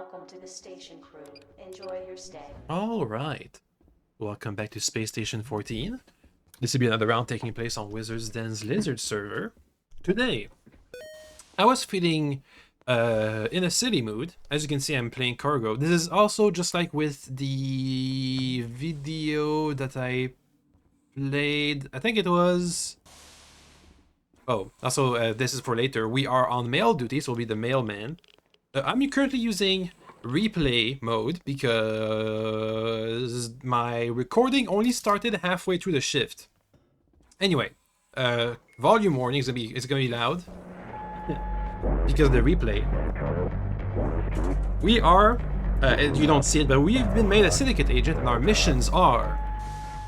Welcome to the station, crew. Enjoy your stay. Alright. Welcome back to Space Station 14. This will be another round taking place on Wizard's Den's Lizard server. Today, I was feeling in a city mood. As you can see, I'm playing cargo. This is also just like with the video that I played. I think it was... Oh, also, this is for later. We are on mail duty, so we'll be the mailman. I'm currently using replay mode because my recording only started halfway through the shift. Anyway, volume warning is gonna be loud because of the replay. We are, you don't see it, but we've been made a syndicate agent, and our missions are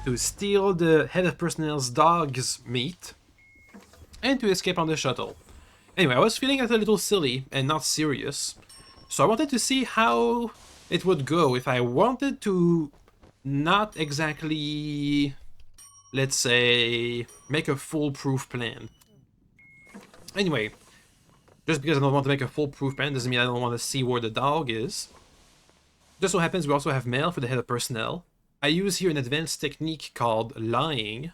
to steal the head of personnel's dog's meat and to escape on the shuttle. Anyway, I was feeling a little silly and not serious, so I wanted to see how it would go if I wanted to not exactly, let's say, make a foolproof plan. Anyway, just because I don't want to make a foolproof plan doesn't mean I don't want to see where the dog is. Just so happens we also have mail for the head of personnel. I use here an advanced technique called lying.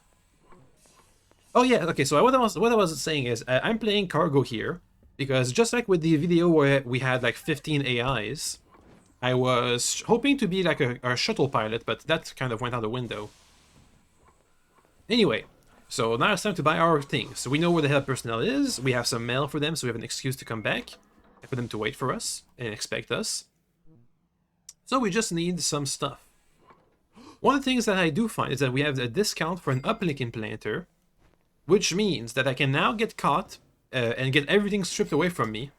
Oh yeah, okay, so what I was saying is, I'm playing cargo here, because just like with the video where we had like 15 AIs, I was hoping to be like a shuttle pilot, but that kind of went out the window. Anyway, so now it's time to buy our things. So we know where the head of personnel is, we have some mail for them, so we have an excuse to come back, and for them to wait for us, and expect us. So we just need some stuff. One of the things that I do find is that we have a discount for an uplink implanter, which means that I can now get caught and get everything stripped away from me,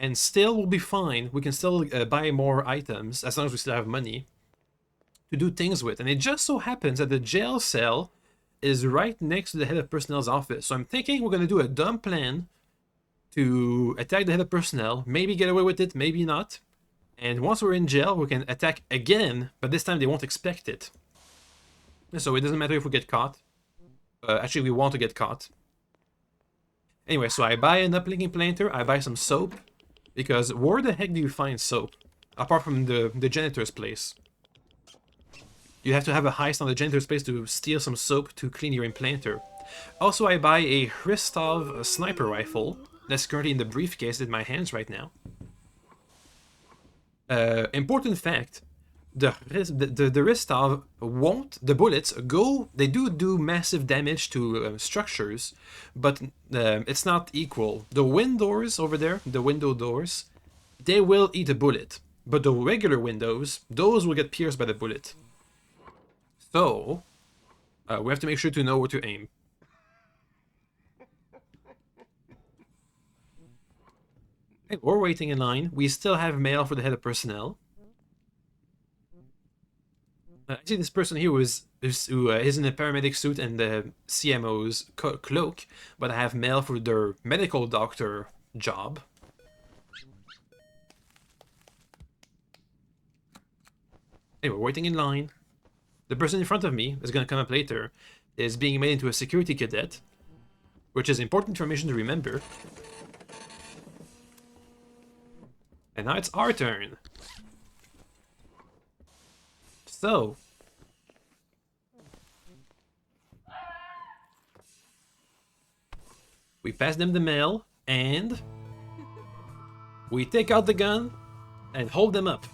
and still will be fine. We can still buy more items as long as we still have money to do things with. And it just so happens that the jail cell is right next to the head of personnel's office. So I'm thinking we're going to do a dumb plan to attack the head of personnel, maybe get away with it, maybe not. And once we're in jail, we can attack again, but this time they won't expect it. So it doesn't matter if we get caught. Actually, we want to get caught. Anyway, so I buy an uplink implanter, I buy some soap, because where the heck do you find soap? Apart from the janitor's place. You have to have a heist on the janitor's place to steal some soap to clean your implanter. Also, I buy a Hristov sniper rifle, that's currently in the briefcase in my hands right now. Important fact. The Hristov won't, the bullets go, they do massive damage to structures, but it's not equal. The windows over there, the window doors, they will eat a bullet, but the regular windows, those will get pierced by the bullet. So, we have to make sure to know where to aim. Okay, we're waiting in line. We still have mail for the head of personnel. I see this person here who is in a paramedic suit and the CMO's cloak, but I have mail for their medical doctor job. Anyway, we're waiting in line. The person in front of me is going to come up later, is being made into a security cadet, which is important information to remember. And now it's our turn. So, we pass them the mail, and we take out the gun and hold them up.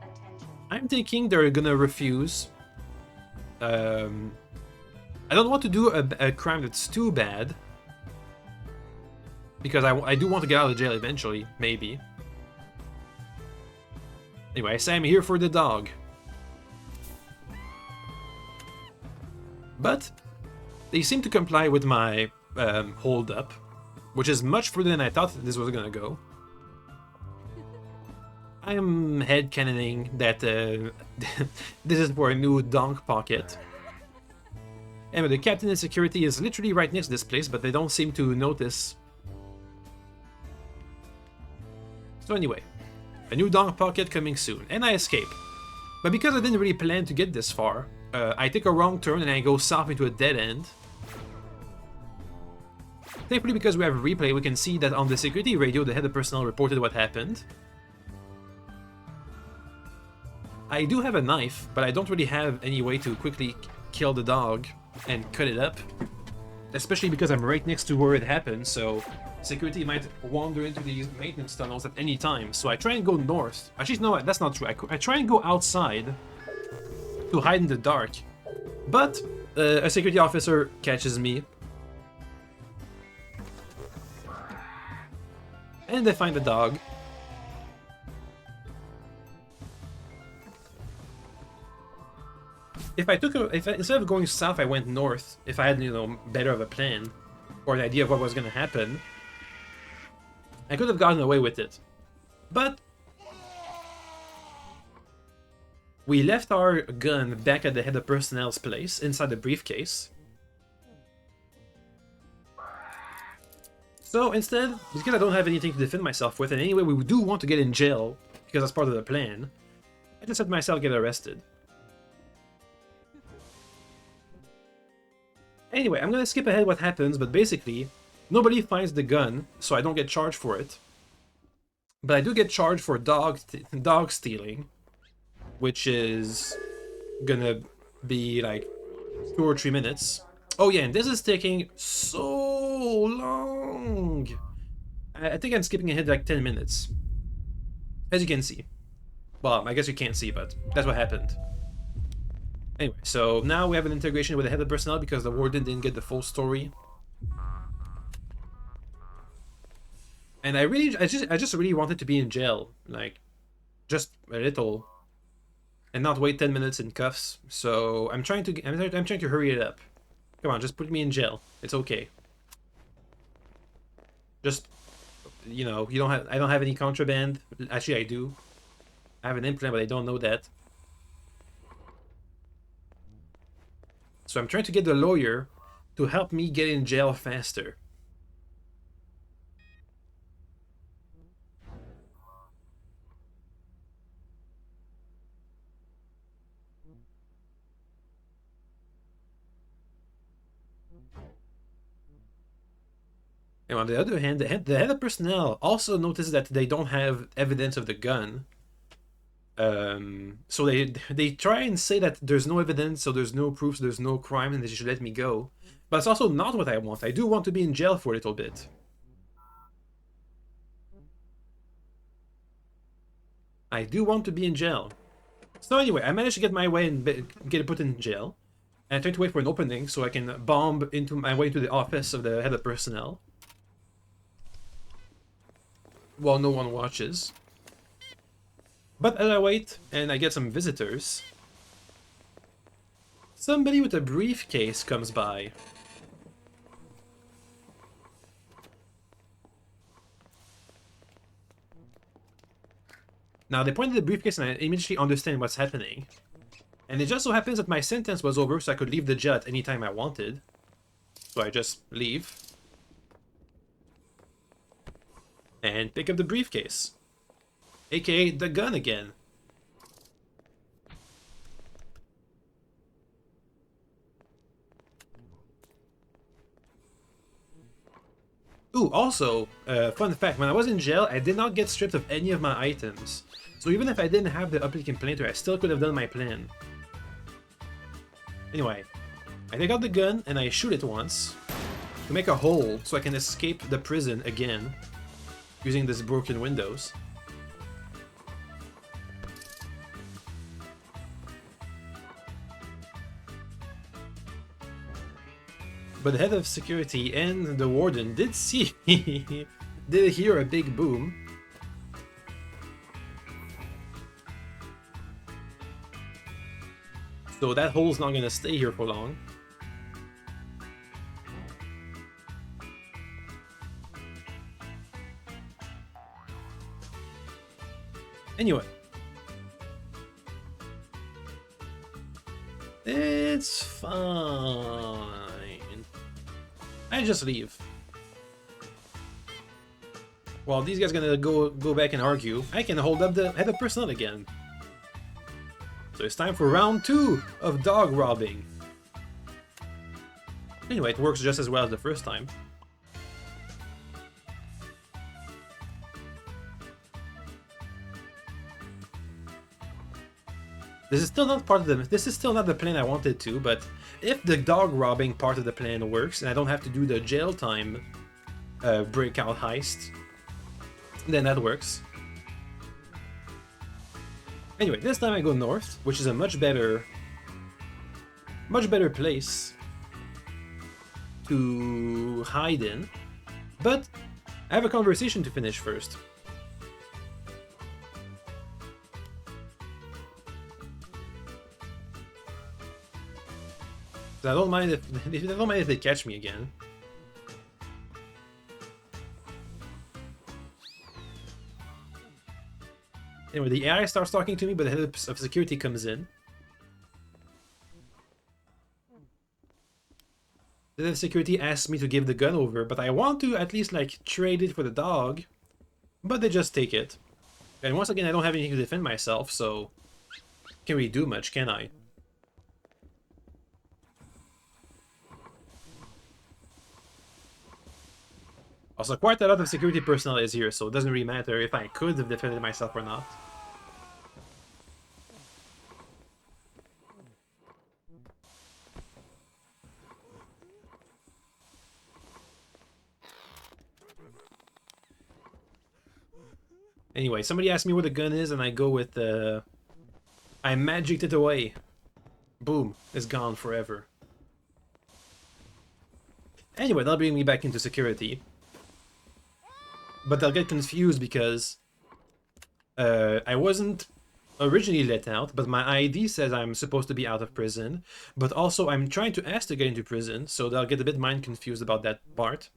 Attention. I'm thinking they're gonna refuse. I don't want to do a crime that's too bad, because I do want to get out of jail eventually, maybe. Anyway, I say I'm here for the dog. But they seem to comply with my hold up, which is much further than I thought this was gonna go. I'm headcanoning that this is for a new donk pocket. Anyway, the captain and security is literally right next to this place, but they don't seem to notice. So anyway, a new donk pocket coming soon, and I escape. But because I didn't really plan to get this far, I take a wrong turn and I go south into a dead end. Thankfully, because we have a replay, we can see that on the security radio, the head of personnel reported what happened. I do have a knife, but I don't really have any way to quickly kill the dog and cut it up. Especially because I'm right next to where it happened, so security might wander into these maintenance tunnels at any time. So I try and go north. Actually, no, that's not true. I try and go outside to hide in the dark. But a security officer catches me. And they find the dog. If instead of going south, I went north, if I had, you know, better of a plan, or an idea of what was going to happen, I could have gotten away with it. But we left our gun back at the head of personnel's place, inside the briefcase. So instead, because I don't have anything to defend myself with, and anyway we do want to get in jail, because that's part of the plan, I just let myself get arrested. Anyway, I'm gonna skip ahead what happens, but basically, nobody finds the gun, so I don't get charged for it. But I do get charged for dog stealing, which is gonna be like 2 or 3 minutes. Oh yeah, and this is taking so long. I think I'm skipping ahead like 10 minutes. As you can see. Well, I guess you can't see, but that's what happened. Anyway, so now we have an integration with the head of personnel because the warden didn't get the full story. And I just really wanted to be in jail, like, just a little, and not wait 10 minutes in cuffs. So I'm trying to hurry it up. Come on, just put me in jail. It's okay. Just, you know, I don't have any contraband. Actually, I do. I have an implant, but I don't know that. So I'm trying to get the lawyer to help me get in jail faster. And on the other hand, the head of personnel also notices that they don't have evidence of the gun. So they try and say that there's no evidence, so there's no proof, so there's no crime, and they should let me go. But it's also not what I want. I do want to be in jail for a little bit. I do want to be in jail. So anyway, I managed to get my way and get put in jail. And I tried to wait for an opening so I can bomb into my way to the office of the head of personnel. While no one watches. But as I wait, and I get some visitors, somebody with a briefcase comes by. Now, they point at the briefcase and I immediately understand what's happening. And it just so happens that my sentence was over, so I could leave the jail at any time I wanted. So I just leave. And pick up the briefcase. AKA the gun again. Ooh, also, fun fact, when I was in jail, I did not get stripped of any of my items. So even if I didn't have the uplink implanter, I still could have done my plan. Anyway, I take out the gun and I shoot it once to make a hole so I can escape the prison again using these broken windows. But the head of security and the warden did did hear a big boom. So that hole's not gonna stay here for long. Anyway. It's fine. I just leave. While these guys gonna go back and argue, I can hold up the head of personnel again. So it's time for round 2 of dog robbing. Anyway, it works just as well as the first time. This is still not part of the. This is still not the plan I wanted to, but if the dog robbing part of the plan works and I don't have to do the jail time breakout heist, then that works. Anyway, this time I go north, which is a much better place to hide in. But I have a conversation to finish first. I don't mind if they catch me again. Anyway, the AI starts talking to me, but the head of security comes in. The head of security asks me to give the gun over, but I want to at least like trade it for the dog. But they just take it. And once again, I don't have anything to defend myself, so can't really do much, can I? Also, quite a lot of security personnel is here, so it doesn't really matter if I could have defended myself or not. Anyway, somebody asked me where the gun is, and I go with I magicked it away. Boom, it's gone forever. Anyway, that'll bring me back into security. But they'll get confused because I wasn't originally let out, but my ID says I'm supposed to be out of prison. But also I'm trying to ask to get into prison, so they'll get a bit mind confused about that part.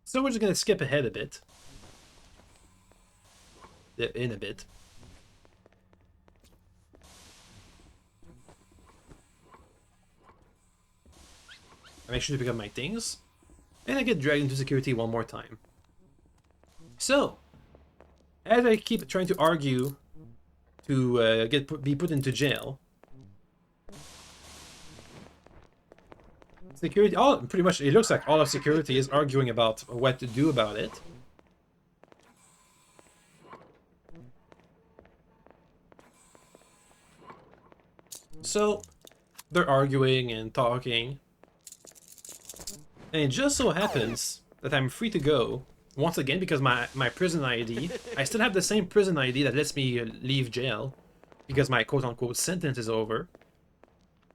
So we're just gonna skip ahead a bit. In a bit. I make sure to pick up my things, and I get dragged into security one more time. So, as I keep trying to argue to be put into jail, security, pretty much, it looks like all of security is arguing about what to do about it. So, they're arguing and talking. And it just so happens that I'm free to go, once again, because my prison ID, I still have the same prison ID that lets me leave jail, because my quote-unquote sentence is over.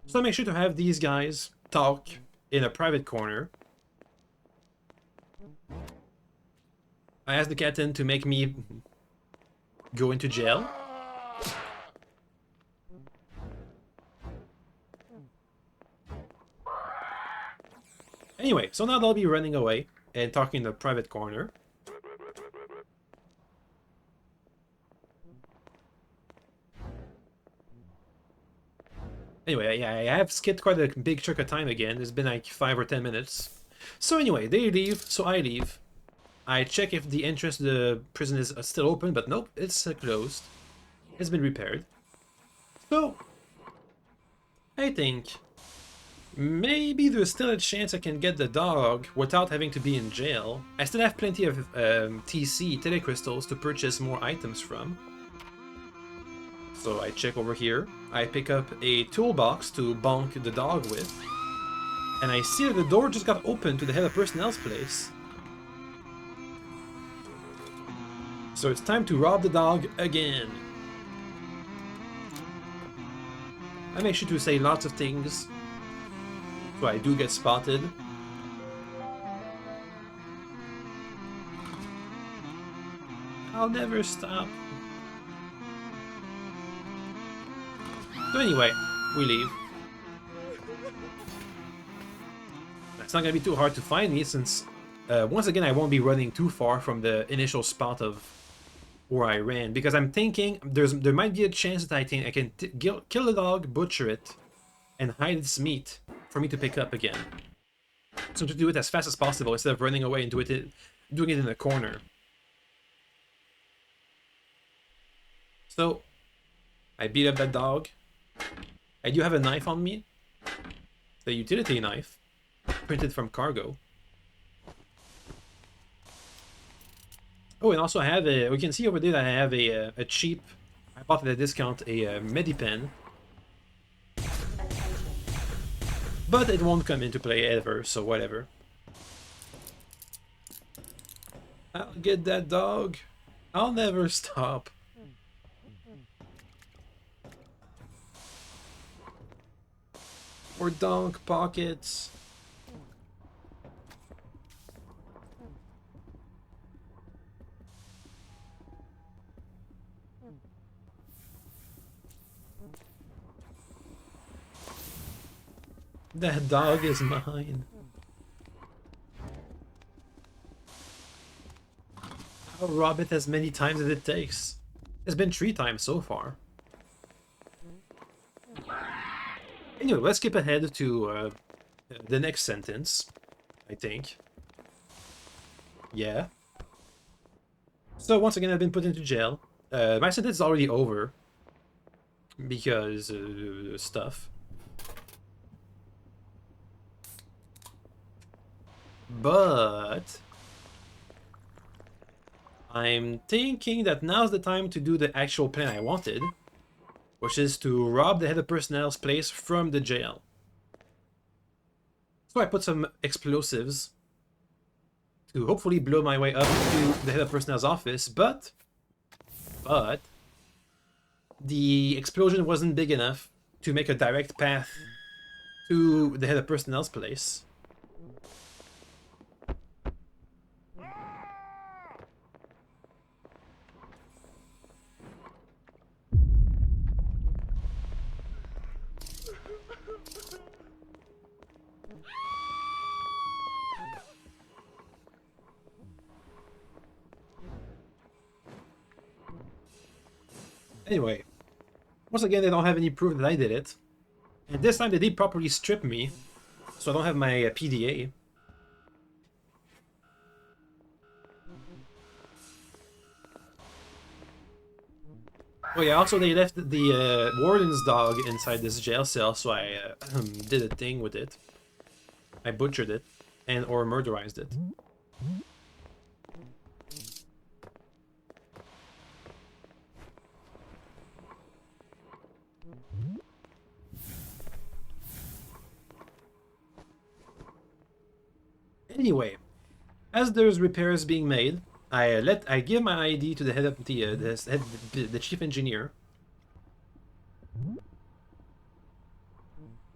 So I make sure to have these guys talk in a private corner. I asked the captain to make me go into jail. Anyway, so now they'll be running away and talking in the private corner. Anyway, yeah, I have skipped quite a big chunk of time again. It's been like 5 or 10 minutes. So anyway, they leave, so I leave. I check if the entrance to the prison is still open, but nope, it's closed. It's been repaired. So, I think maybe there's still a chance I can get the dog without having to be in jail. I still have plenty of TC, telecrystals, to purchase more items from. So I check over here. I pick up a toolbox to bonk the dog with. And I see that the door just got opened to the head of personnel's place. So it's time to rob the dog again. I make sure to say lots of things, so I do get spotted. I'll never stop. So anyway, we leave. It's not gonna be too hard to find me since, once again, I won't be running too far from the initial spot of where I ran, because I'm thinking there might be a chance that I can kill the dog, butcher it, and hide its meat for me to pick up again. So to do it as fast as possible instead of running away and doing it in a corner. So I beat up that dog. I do have a knife on me, the utility knife, printed from cargo. Oh, and also I have a. We can see over there that I have a cheap. I bought at a discount a Medipen, Attention. but it won't come into play ever. So whatever. I'll get that dog. I'll never stop. Or donk pockets. That dog is mine. I'll rob it as many times as it takes. It's been 3 times so far. Anyway, let's skip ahead to the next sentence, I think. Yeah. So once again, I've been put into jail. My sentence is already over. Because stuff. But I'm thinking that now's the time to do the actual plan I wanted, which is to rob the head of personnel's place from the jail. So I put some explosives to hopefully blow my way up to the head of personnel's office, but the explosion wasn't big enough to make a direct path to the head of personnel's place. Anyway, once again, they don't have any proof that I did it. And this time they did properly strip me, so I don't have my PDA. Oh yeah, also they left the warden's dog inside this jail cell, so I did a thing with it. I butchered it, and or murderized it. Anyway, as there's repairs being made, I give my ID to the head of the chief engineer.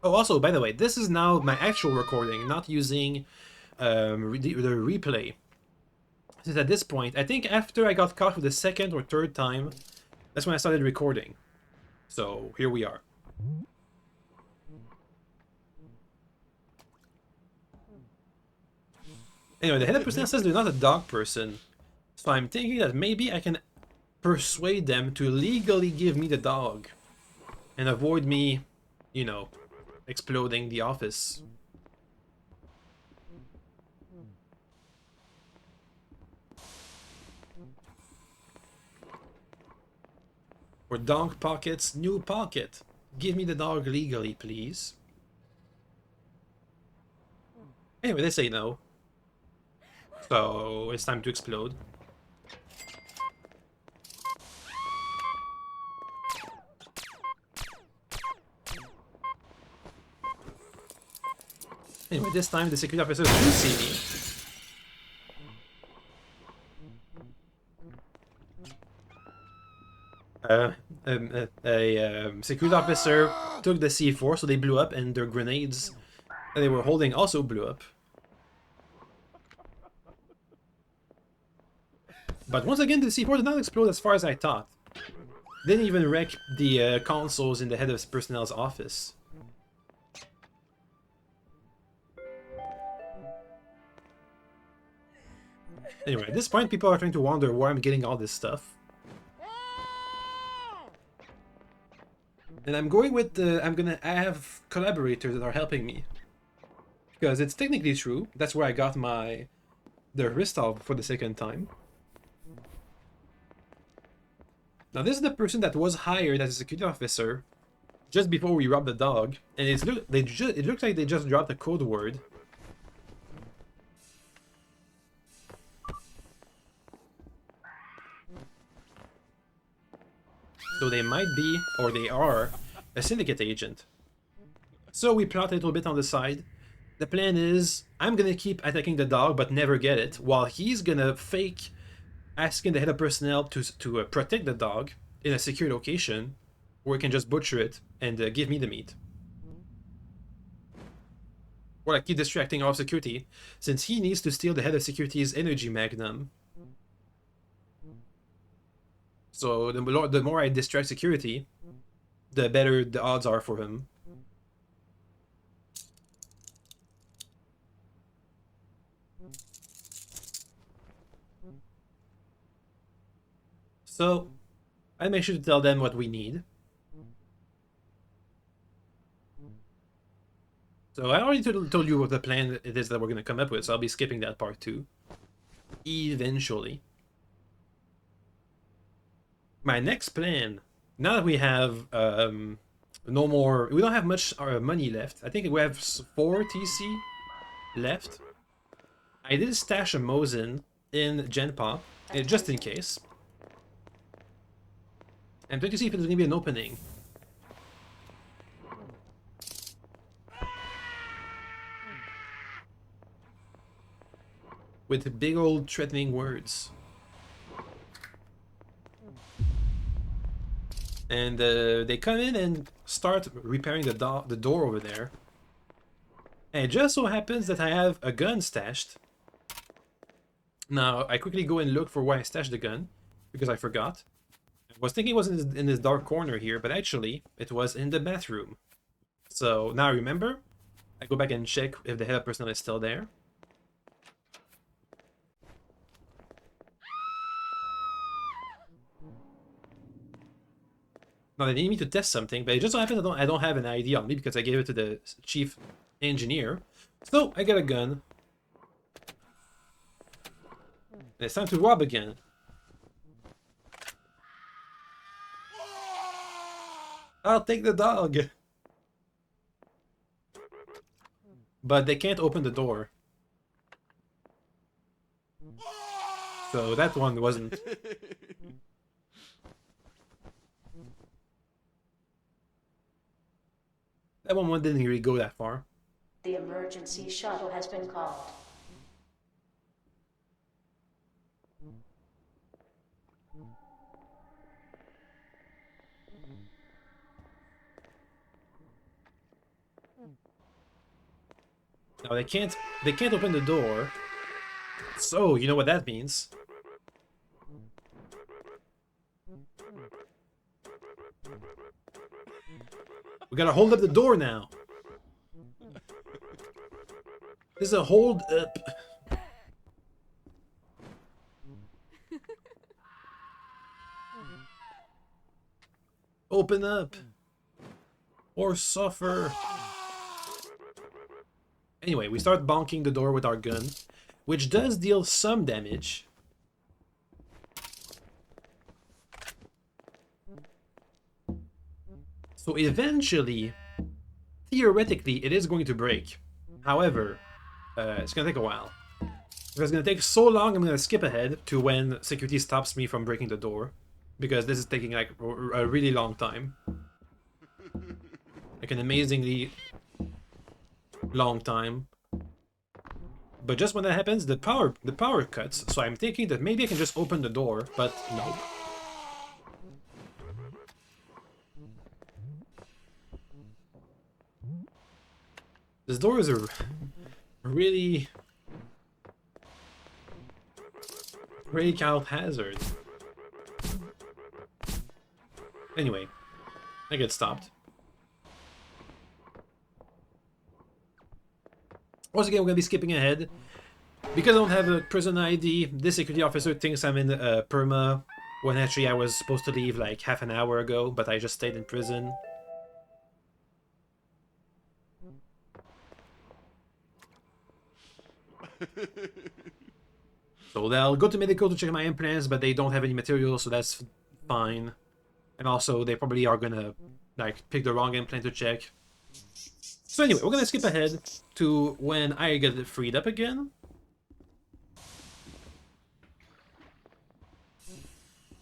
Oh, also, by the way, this is now my actual recording, not using the replay. Since at this point, I think after I got caught for the 2nd or 3rd time, that's when I started recording. So here we are. Anyway, the head of personnel says they're not a dog person, so I'm thinking that maybe I can persuade them to legally give me the dog and avoid me, you know, exploding the office. Or donk pockets, new pocket. Give me the dog legally, please. Anyway, they say no. So it's time to explode. Anyway, this time the security officers do see me. Security officer took the C4, so they blew up, and their grenades that they were holding also blew up. But once again, the C4 did not explode as far as I thought. Didn't even wreck the consoles in the head of personnel's office. Anyway, at this point, people are trying to wonder where I'm getting all this stuff. And I'm going with I have collaborators that are helping me. Because it's technically true. That's where I got the Ristov for the 2nd time. Now this is the person that was hired as a security officer just before we robbed the dog, and it looks like they just dropped a code word. So they might be, or they are, a syndicate agent. So we plot a little bit on the side. The plan is, I'm gonna keep attacking the dog but never get it, while he's gonna fake asking the head of personnel to protect the dog in a secure location, where he can just butcher it and give me the meat. Or like keep distracting our security, since he needs to steal the head of security's energy magnum. So the more I distract security, the better the odds are for him. So I make sure to tell them what we need. So I already told you what the plan it is that we're going to come up with, so I'll be skipping that part too. Eventually. My next plan, now that we have no more, we don't have much money left. I think we have 4 TC left. I did stash a Mosin in Genpop, just in case. I'm trying to see if there's going to be an opening. With big old threatening words. And they come in and start repairing the door over there. And it just so happens that I have a gun stashed. Now, I quickly go and look for where I stashed the gun, because I forgot. I was thinking it was in this dark corner here, but actually, it was in the bathroom. So, now I remember. I go back and check if the head of personnel is still there. Now they need me to test something, but it just so happens I don't have an ID on me because I gave it to the chief engineer. So I got a gun. And it's time to rob again. I'll take the dog. But they can't open the door. So that one wasn't. That one didn't really go that far. The emergency shuttle has been called. Now they can't open the door. So you know what that means. We gotta hold up the door now. This is a hold up. Open up. Or suffer. Anyway, we start bonking the door with our gun, which does deal some damage. So eventually, theoretically, it is going to break. However, it's going to take a while. If it's going to take so long, I'm going to skip ahead to when security stops me from breaking the door. Because this is taking like a really long time. Like an amazingly long time. But just when that happens, the power cuts. So I'm thinking that maybe I can just open the door, but no. This door is a really breakout hazard. Anyway, I get stopped. Once again, we're going to be skipping ahead. Because I don't have a prison ID, this security officer thinks I'm in perma, when actually I was supposed to leave like half an hour ago, but I just stayed in prison. So they'll go to medical to check my implants, but they don't have any material, so that's fine. And also, they probably are gonna like pick the wrong implant to check. So anyway, we're gonna skip ahead to when I get freed up again.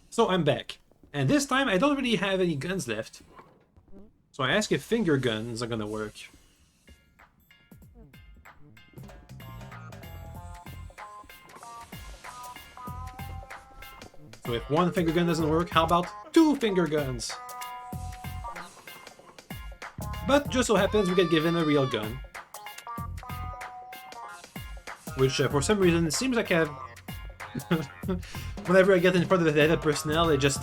So I'm back, And this time, I don't really have any guns left. So I ask if finger guns are gonna work. So if one finger gun doesn't work, how about 2 finger guns? But just so happens we get given a real gun. Which, for some reason, it seems like I've... whenever I get in front of the head of personnel, it just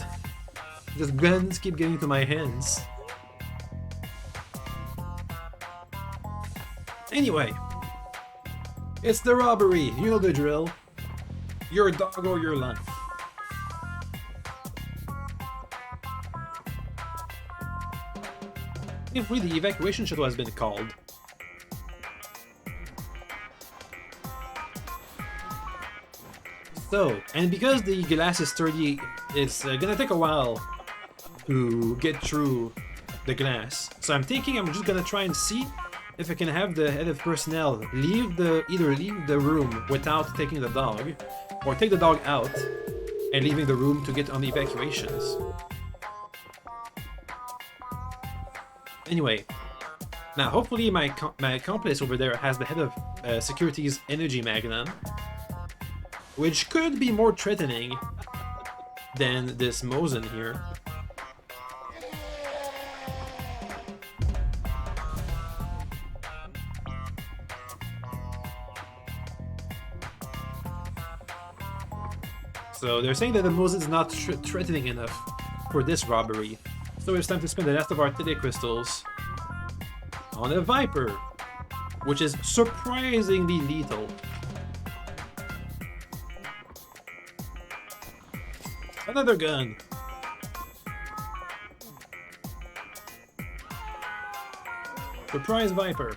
guns keep getting to my hands. Anyway, it's the robbery. You know the drill. Your dog or your life. If the evacuation shuttle has been called. So, and because the glass is sturdy, it's gonna take a while to get through the glass. So I'm thinking I'm just gonna try and see if I can have the head of personnel either leave the room without taking the dog, or take the dog out and leaving the room to get on the evacuations. Anyway, now hopefully my accomplice over there has the head of security's energy magnum, which could be more threatening than this Mosin here. So they're saying that the Mosin is not threatening enough for this robbery. So it's time to spend the rest of our Tele crystals on a Viper, which is surprisingly lethal. Another gun. Surprise Viper.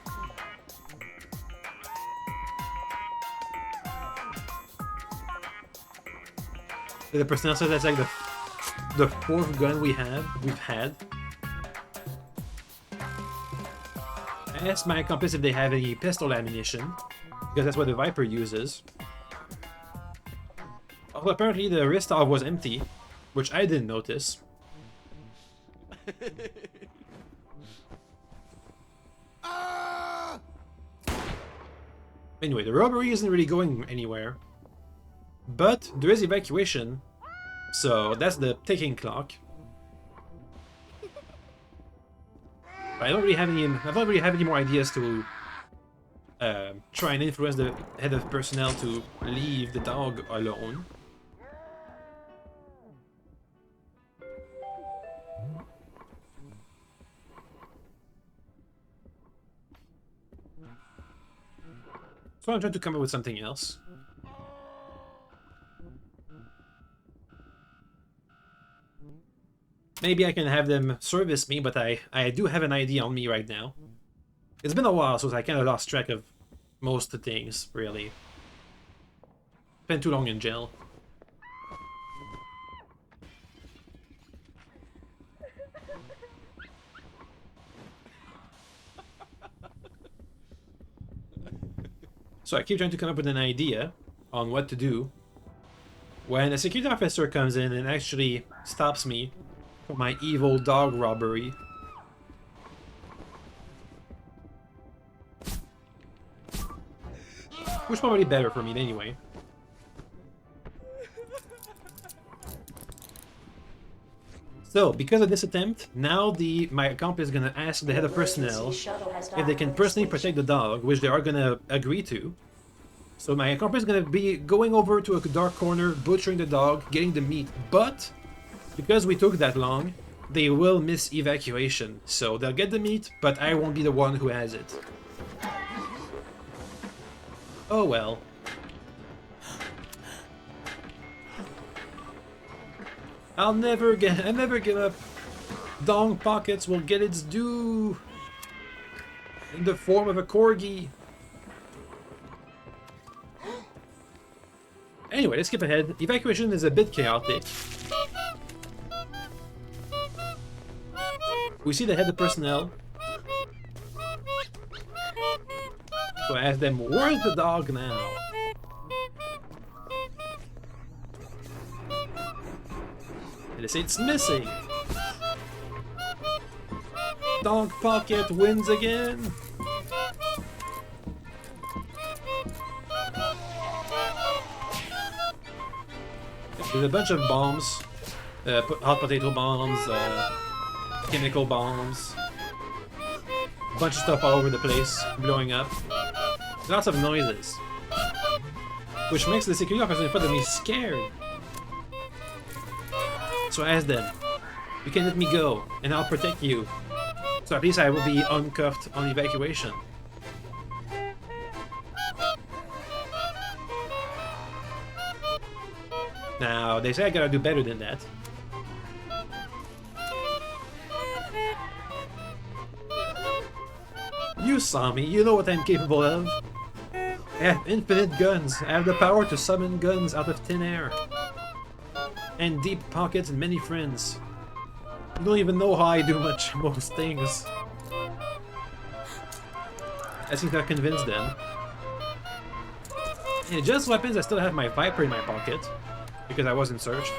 The personnel says that's like the 4th gun we've had. I asked my accomplice if they have any pistol ammunition, because that's what the Viper uses. Although apparently the Ristov was empty, which I didn't notice. Anyway, the robbery isn't really going anywhere. But there is evacuation, so that's the ticking clock. I don't really have any more ideas to try and influence the head of personnel to leave the dog alone. So I'm trying to come up with something else. Maybe I can have them service me, but I do have an idea on me right now. It's been a while, so I kind of lost track of most of the things, really. Spent too long in jail. So I keep trying to come up with an idea on what to do when a security officer comes in and actually stops me for my evil dog robbery. Which probably better for me anyway. So, because of this attempt, now my accomplice is gonna ask the head of personnel if they can personally protect the dog, which they are gonna agree to. So my accomplice is gonna be going over to a dark corner, butchering the dog, getting the meat, but because we took that long, they will miss evacuation. So they'll get the meat, but I won't be the one who has it. Oh well. I'll never give up. Dong Pockets will get its due in the form of a corgi. Anyway, let's skip ahead. Evacuation is a bit chaotic. We see the head of personnel. So I ask them, where's the dog now? And they say it's missing. Dog Pocket wins again. There's a bunch of bombs. Hot potato bombs, chemical bombs. A bunch of stuff all over the place, blowing up. Lots of noises. Which makes the security officer in front of me scared. So I asked them, you can let me go, and I'll protect you. So at least I will be uncuffed on evacuation. Now, they say I gotta do better than that. You saw me, you know what I'm capable of. I have infinite guns. I have the power to summon guns out of thin air. And deep pockets and many friends. You don't even know how I do most things. I seem to have convinced them. And it just so happens I still have my Viper in my pocket. Because I wasn't searched.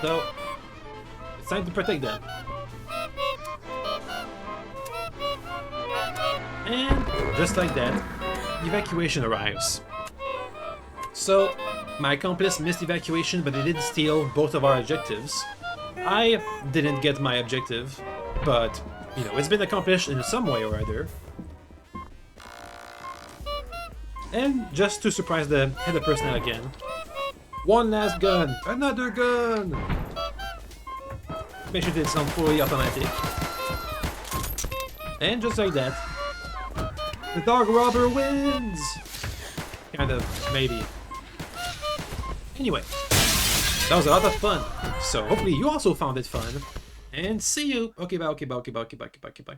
So, it's time to protect them. And just like that, evacuation arrives. So, my accomplice missed evacuation, but he did steal both of our objectives. I didn't get my objective, but, you know, it's been accomplished in some way or other. And just to surprise the head of personnel again, one last gun, another gun! Make sure it's not fully automatic. And just like that, the dog robber wins! Kind of, maybe. Anyway, that was a lot of fun. So hopefully you also found it fun. And see you! Okay, bye, okay, bye, okay, bye, okay, bye, okay, bye, okay, bye.